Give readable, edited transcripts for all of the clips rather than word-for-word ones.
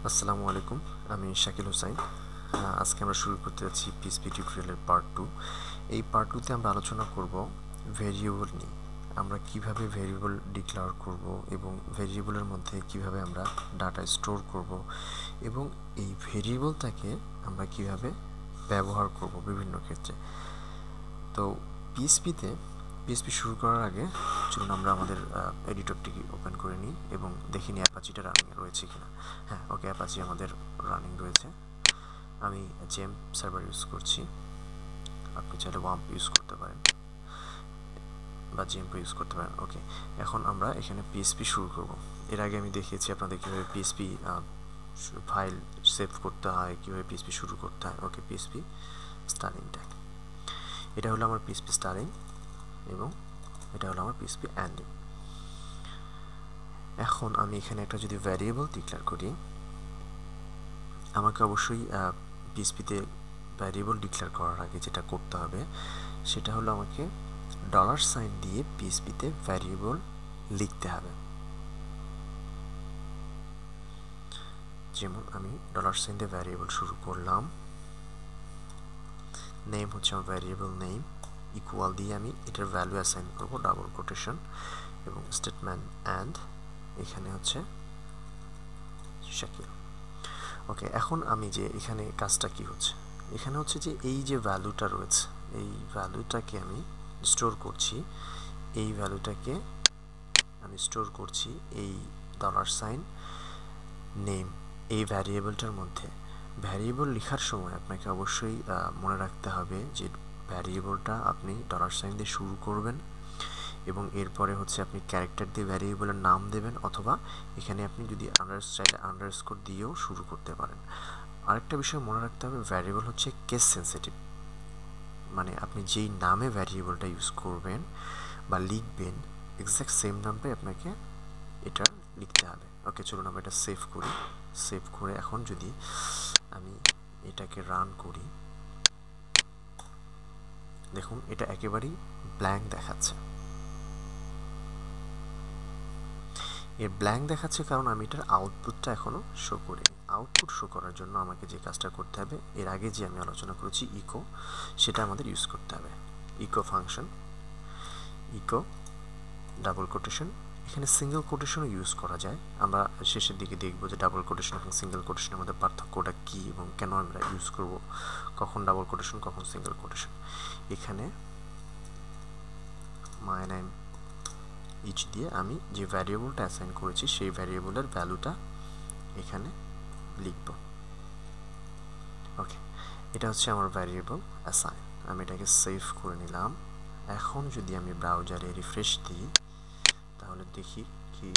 আসসালামু আলাইকুম, আমি শাকিল হোসাইন। আজকে আমরা শুরু করতে যাচ্ছি পিএইচপি টিউটোরিয়ালের পার্ট 2। এই পার্ট 2তে আমরা আলোচনা করব ভেরিয়েবল নিয়ে। আমরা কিভাবে ভেরিয়েবল ডিক্লেয়ার করব এবং ভেরিয়েবলের মধ্যে কিভাবে আমরা ডাটা স্টোর করব এবং এই ভেরিয়েবলটাকে আমরা কিভাবে ব্যবহার করব বিভিন্ন ক্ষেত্রে। তো পিএইচপি শুরু করার আগে চলুন আমরা আমাদের এডিটরটিকে ওপেন করে নিই এবং দেখে নিই অ্যাপাচিটা রানিং রয়েছে কিনা। হ্যাঁ, ওকে, অ্যাপাচি আমাদের রানিং রয়েছে। আমি জেম্প সার্ভার ইউজ করছি, আপনি চাইলে ওয়াম্প ইউজ করতে পারেন বা জেম্প ইউজ করতে পারেন। ওকে, এখন আমরা এখানে পিএইচপি শুরু করব। এর আগে আমি দেখিয়েছি আপনাদের কীভাবে পিএইচপি ফাইল সেভ করতে হয়, কীভাবে পিএইচপি শুরু করতে হয়। ওকে, পিএইচপি স্টার্টিং ট্যাগ, এটা হলো আমার পিএইচপি স্টার্টিং এবং এটা হলো আমার পিএইচপি এন্ডিং। এখন আমি এখানে একটা যদি ভ্যারিয়েবল ডিক্লেয়ার করি, আমাকে অবশ্যই পিএইচপিতে ভ্যারিয়েবল ডিক্লেয়ার করার আগে যেটা করতে হবে সেটা হলো আমাকে ডলার সাইন দিয়ে পিএইচপিতে ভ্যারিয়েবল লিখতে হবে। যেমন আমি ডলার সাইন দিয়ে ভ্যারিয়েবল শুরু করলাম, নেম হচ্ছে আমার ভ্যারিয়েবল নেম, ইকুয়াল দিয়ে আমি এটার ভ্যালু অ্যাসাইন করব, ডাবল কোটেশন এবং স্টেটমেন্ট অ্যান্ড এখানে হচ্ছে শাকিল। ওকে, এখন আমি যে এখানে কাজটা কি হচ্ছে, এখানে হচ্ছে যে এই যে ভ্যালুটা রয়েছে এই ভ্যালুটাকে আমি স্টোর করছি, এই ভ্যালুটাকে আমি স্টোর করছি এই ডলার সাইন নেম এই ভ্যারিয়েবলটার মধ্যে। ভ্যারিয়েবল লেখার সময় আপনাকে অবশ্যই মনে রাখতে হবে যে ভ্যারিয়েবলটা আপনি ডলার সাইন দিয়ে শুরু করবেন এবং এরপরে হচ্ছে আপনি ক্যারেক্টার দিয়ে ভ্যারিয়েবলের নাম দেবেন, অথবা এখানে আপনি যদি চাইলে আন্ডারস্কোর দিয়েও শুরু করতে পারেন। আরেকটা বিষয় মনে রাখতে হবে, ভ্যারিয়েবল হচ্ছে কেস সেন্সিটিভ, মানে আপনি যেই নামে ভ্যারিয়েবলটা ইউজ করবেন বা লিখবেন এক্স্যাক্ট সেম নামটাই আপনাকে এটা লিখতে হবে। ওকে, চলুন আমরা এটা সেভ করি। সেভ করে এখন যদি আমি এটাকে রান করি, দেখুন এটা একেবারেই ব্ল্যাঙ্ক দেখাচ্ছে। এর ব্ল্যাঙ্ক দেখাচ্ছে কারণ আমি এটার আউটপুটটা এখনও শো করিনি। আউটপুট শো করার জন্য আমাকে যে কাজটা করতে হবে, এর আগে যে আমি আলোচনা করেছি ইকো, সেটা আমাদের ইউজ করতে হবে। Echo function, echo double quotation, এখানে সিঙ্গেল কোটেশনও ইউজ করা যায়। আমরা শেষের দিকে দেখব যে ডাবল কোটেশন এবং সিঙ্গেল কোটেশনের মধ্যে পার্থক্যটা কী এবং কেন আমরা ইউজ করব, কখন ডাবল কোটেশন কখন সিঙ্গেল কোটেশন। এখানে মাই নেম ইচ দিয়ে আমি যে ভ্যারিয়েবলটা অ্যাসাইন করেছি সেই ভ্যারিয়েবলের ভ্যালুটা এখানে লিখব। ওকে, এটা হচ্ছে আমার ভ্যারিয়েবল অ্যাসাইন। আমি এটাকে সেভ করে নিলাম। এখন যদি আমি ব্রাউজারে রিফ্রেশ দিই তাহলে দেখি কি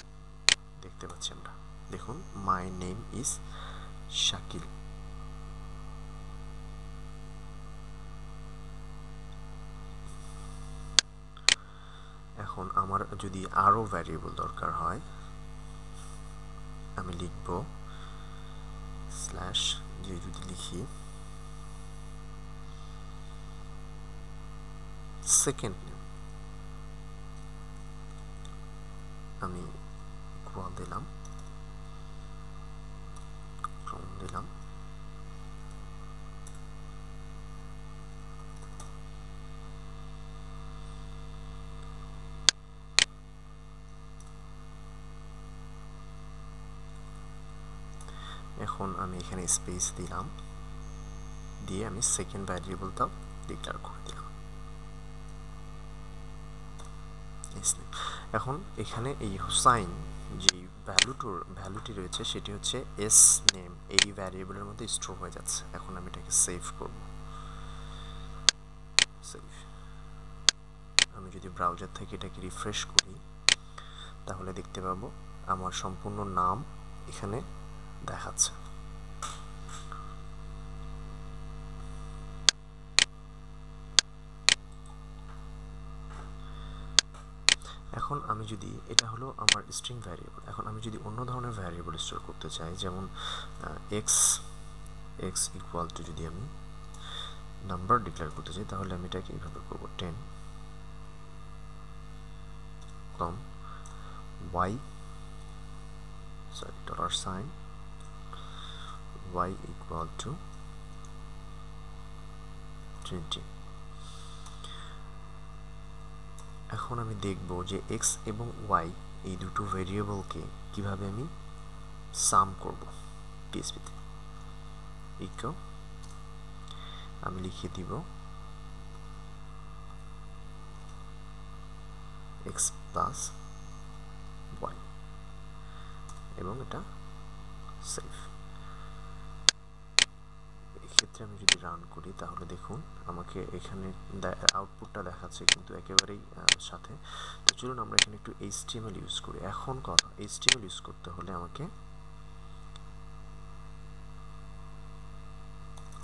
দেখতে পাচ্ছি আমরা। দেখুন, মাই নেম ইজ শাকিল। এখন আমার যদি আরও ভ্যারিয়েবল দরকার হয় আমি লিখব স্ল্যাশ দিয়ে, যদি লিখি সেকেন্ড নেম, আমি ইকুয়াল দিলাম, দিলাম, এখন আমি এখানে স্পেস দিলাম, দিয়ে আমি সেকেন্ড ভ্যারিয়েবলটাও ডিক্লেয়ার করে দিলাম। এখন এখানে এই হোসাইন যে ভ্যালুটি রয়েছে সেটি হচ্ছে এস নেম এই ভ্যারিয়েবলের মধ্যে স্টোর হয়ে যাচ্ছে। এখন আমি এটাকে সেভ করব। সেভ, আমি যদি ব্রাউজার থেকে এটাকে রিফ্রেশ করি তাহলে দেখতে পাবো আমার সম্পূর্ণ নাম এখানে দেখাচ্ছে। এখন আমি যদি, এটা হলো আমার স্ট্রিং ভ্যারিয়েবল, এখন আমি যদি অন্য ধরনের ভ্যারিয়েবল স্টোর করতে চাই, যেমন এক্স ইকুয়াল টু, যদি আমি নাম্বার ডিক্লেয়ার করতে চাই তাহলে আমি এটাকে এইভাবে করব, 10 comma y, dollar sign y equal to 20। এখন আমি দেখব যে x এবং y এই দুটো ভেরিয়েবলকে কিভাবে আমি সাম করব পিএসপিতে। ইকো আমি লিখে দিব x প্লাস y এবং এটা সেভ। এক্ষেত্রে আমি যদি রান করি তাহলে দেখুন আমাকে এখানে আউটপুটটা দেখাচ্ছে কিন্তু একেবারেই সাথে। তো চলুন আমরা এখানে একটু HTML ইউজ করি। এখন কথা, HTML ইউজ করতে হলে আমাকে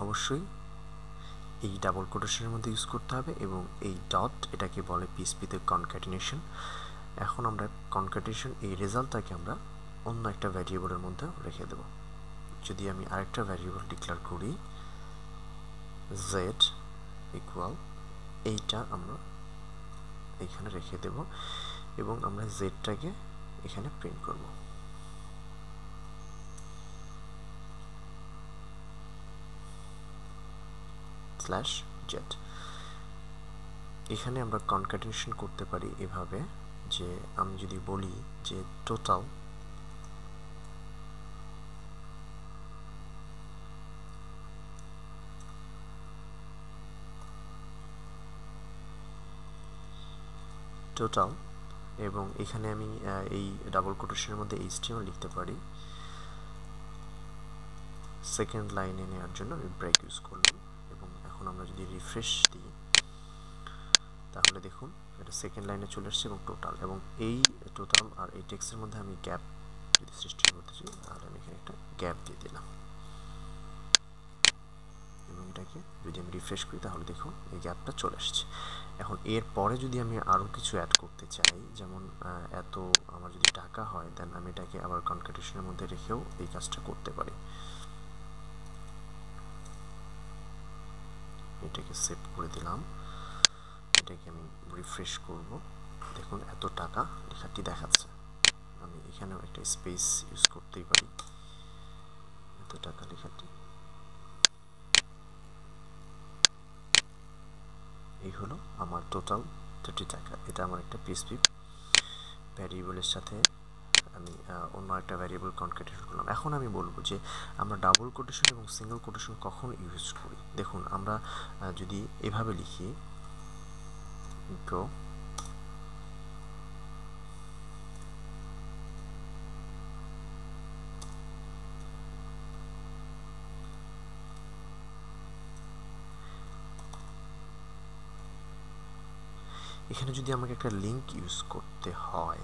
অবশ্যই এই ডাবল কোটেশনের মধ্যে ইউজ করতে হবে এবং এই ডট এটাকে বলে পিএসপিতে কনক্যাটিনেশন। এখন আমরা কনক্যাটিনেশন এই রেজাল্টটাকে আমরা অন্য একটা ভ্যারিয়েবলের মধ্যে রেখে দেব। যদি আমি আরেকটা ভ্যারিয়েবল ডিক্লেয়ার করি z ইকুয়াল, এইটা আমরা এখানে রেখে দেব এবং আমরা জেডটাকে এখানে প্রিন্ট করব। Slash Z. এখানে আমরা কনক্যাটিনেশন করতে পারি এভাবে যে আমি যদি বলি যে টোটাল এবং এখানে আমি এই ডাবল কোটেশনের মধ্যে HTML লিখতে পারি। সেকেন্ড লাইনে নেওয়ার জন্য আমি ব্রেক ইউজ করলাম এবং এখন আমরা যদি রিফ্রেশ দিই তাহলে দেখুন এটা সেকেন্ড লাইনে চলে আসছে এবং টোটাল, এবং এই টোটাল আর এই টেক্সটের মধ্যে আমি গ্যাপ যদি সৃষ্টি করতে চাই তাহলে আমি এখানে একটা গ্যাপ দিয়ে দিলাম এবং এটাকে যদি আমি রিফ্রেশ করি তাহলে দেখুন এই গ্যাপটা চলে আসছে। এখন এর পরে যদি আমি আরও কিছু অ্যাড করতে চাই, যেমন এত আমার যদি টাকা হয়, দেন আমি এটাকে আবার কনক্যাটিনেশনের মধ্যে রেখেও এই কাজটা করতে পারি। এটাকে সেভ করে দিলাম, এটাকে আমি রিফ্রেশ করব, দেখুন এত টাকা লেখাটি দেখাচ্ছে। আমি এখানেও একটা স্পেস ইউজ করতেই পারি, এত টাকা লেখাটি। এই হলো আমার টোটাল 30 টাকা। এটা আমার একটা পিএসপি ভ্যারিয়েবলের সাথে আমি অন্য একটা ভ্যারিয়েবল কনক্যাটিনেশন করলাম। এখন আমি বলবো যে আমরা ডাবল কোটেশন এবং সিঙ্গেল কোটেশন কখন ইউজ করি। দেখুন আমরা যদি এভাবে লিখি গো এখানে যদি আমাকে একটা লিঙ্ক ইউজ করতে হয়,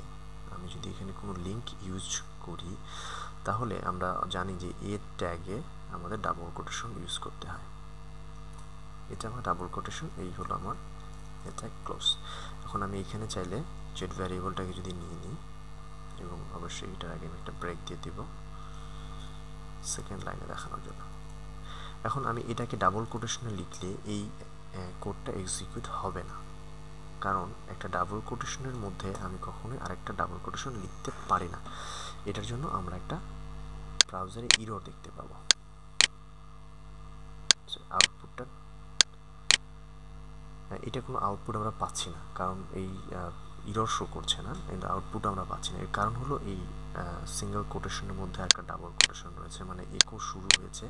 আমি যদি এখানে কোনো লিঙ্ক ইউজ করি তাহলে আমরা জানি যে এর ট্যাগে আমাদের ডাবল কোটেশন ইউজ করতে হয়। এটা আমার ডাবল কোটেশন, এই হলো আমার এটা ক্লোজ। এখন আমি এখানে চাইলে জেড ভ্যারিয়েবলটাকে যদি নিয়ে নিই এবং অবশ্যই এটার আগে আমি একটা ব্রেক দিয়ে দিব সেকেন্ড লাইনে দেখানোর জন্য। এখন আমি এটাকে ডাবল কোটেশনে লিখলে এই কোডটা এক্সিকিউট হবে না, কারণ একটা ডাবল কোটেশনের মধ্যে আমি কখনোই আরেকটা ডাবল কোটেশন লিখতে পারি না। এটার জন্য আমরা একটা ব্রাউজারে ইরর দেখতে পাবো। আউটপুটটা এটা কোনো আউটপুট আমরা পাচ্ছি না, কারণ এই ইরর শো করছে না, কিন্তু আউটপুট আমরা পাচ্ছি না। এর কারণ হলো এই সিঙ্গেল কোটেশনের মধ্যে একটা ডাবল কোটেশন রয়েছে, মানে ইকো শুরু হয়েছে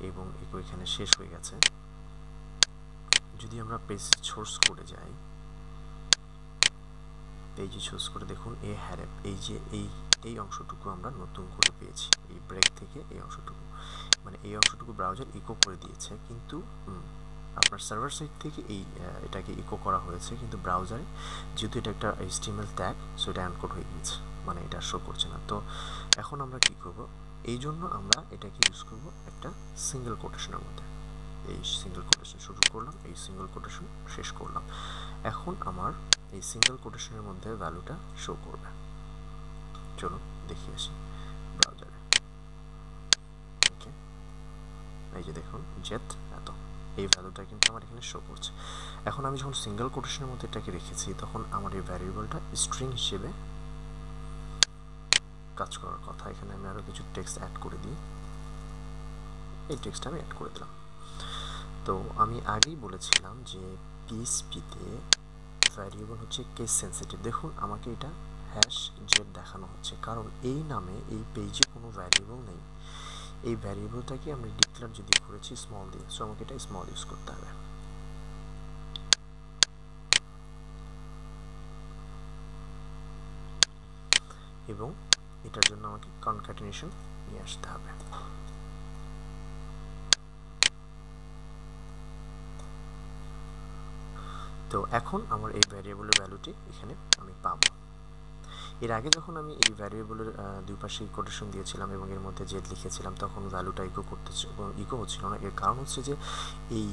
এবং ইকো এখানে শেষ হয়ে গেছে। যদি আমরা পেজ সোর্স করে যাই, পেজে সোর্স করে দেখুন এ হ্যারেপ, এই যে এই অংশটুকু আমরা নতুন করে পেয়েছি এই ব্রেক থেকে। এই অংশটুকু মানে এই অংশটুকু ব্রাউজার ইকো করে দিয়েছে, কিন্তু আপনার সার্ভার সাইড থেকে এটাকে ইকো করা হয়েছে, কিন্তু ব্রাউজারে যেহেতু এটা একটা HTML ট্যাগ, সো এটা আনকোড হয়ে গিয়েছে, মানে এটা শো করছে না। তো এখন আমরা কি করব, এই জন্য আমরা এটাকে ইউজ করব একটা সিঙ্গেল কোটেশনের মধ্যে। এই সিঙ্গেল কোটেশন শুরু করলাম, এই সিঙ্গেল কোটেশন শেষ করলাম। এখন আমার এই সিঙ্গেল কোটেশনের মধ্যে ভ্যালুটা শো করবে। চলুন দেখি আসি ব্রাউজারে। ওকে, এই যে দেখুন জেট এত, এই ভ্যালুটা কিন্তু আমার এখানে শো করছে। এখন আমি যখন সিঙ্গেল কোটেশনের মধ্যে এটাকে রেখেছি তখন আমার এই ভ্যারিয়েবলটা স্ট্রিং হিসেবে কাজ করার কথা। এখানে আমি আরও কিছু টেক্সট অ্যাড করে দিই। এই টেক্সট আমি অ্যাড করে দিলাম। তো আমি আগেই বলেছিলাম যে পিএইচপিতে ভ্যারিয়েবল হচ্ছে কেস সেন্সিটিভ। দেখুন আমাকে এটা হ্যাশ জেড দেখানো হচ্ছে, কারণ এই নামে এই পেজে কোনো ভ্যারিয়েবল নেই। এই ভ্যারিয়েবলটাকে আমি ডিক্লেয়ার যদি করেছি স্মল দিয়ে, সো আমাকে এটা স্মল ইউজ করতে হবে। এবং এটার জন্য আমাকে কনক্যাটিনেশন নিয়ে আসতে হবে। তো এখন আমার এই ভ্যারিয়েবলের ভ্যালুটি এখানে আমি পাবো। এর আগে যখন আমি এই ভ্যারিয়েবলের দুই পাশে কোটেশন দিয়েছিলাম এবং এর মধ্যে জেড লিখেছিলাম, তখন ভ্যালুটা ইকো হচ্ছিল না। এর কারণ হচ্ছে যে এই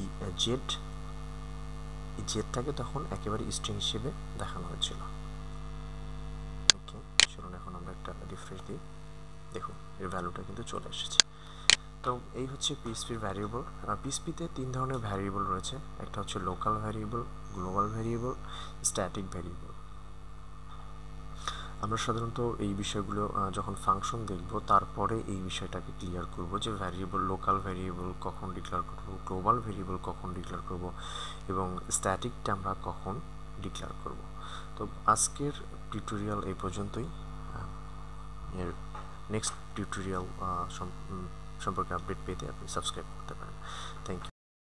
জেডটাকে তখন একেবারে স্ট্রিং হিসেবে দেখানো হয়েছিল। ওকে, চলুন এখন আমরা একটা রিফ্রেশ দিই। দেখুন এর ভ্যালুটা কিন্তু চলে এসেছে। তো এই হচ্ছে পিএইচপির ভ্যারিয়েবল। পিএইচপিতে 3 ধরনের ভ্যারিয়েবল রয়েছে। একটা হচ্ছে local variable, global variable, static variable. আমরা সাধারণত এই বিষয়গুলো যখন ফাংশন দেখব তারপরে এই বিষয়টাকে ক্লিয়ার করব যে লোকাল ভ্যারিয়েবল কখন ডিক্লেয়ার করব, গ্লোবাল ভ্যারিয়েবল কখন ডিক্লেয়ার করব এবং স্ট্যাটিকটা আমরা কখন ডিক্লেয়ার করব। তো আজকের টিউটোরিয়াল এই পর্যন্তই। এর নেক্সট টিউটোরিয়াল সম্পর্কে আপডেট পেতে আপনি সাবস্ক্রাইব করতে পারেন। Thank you.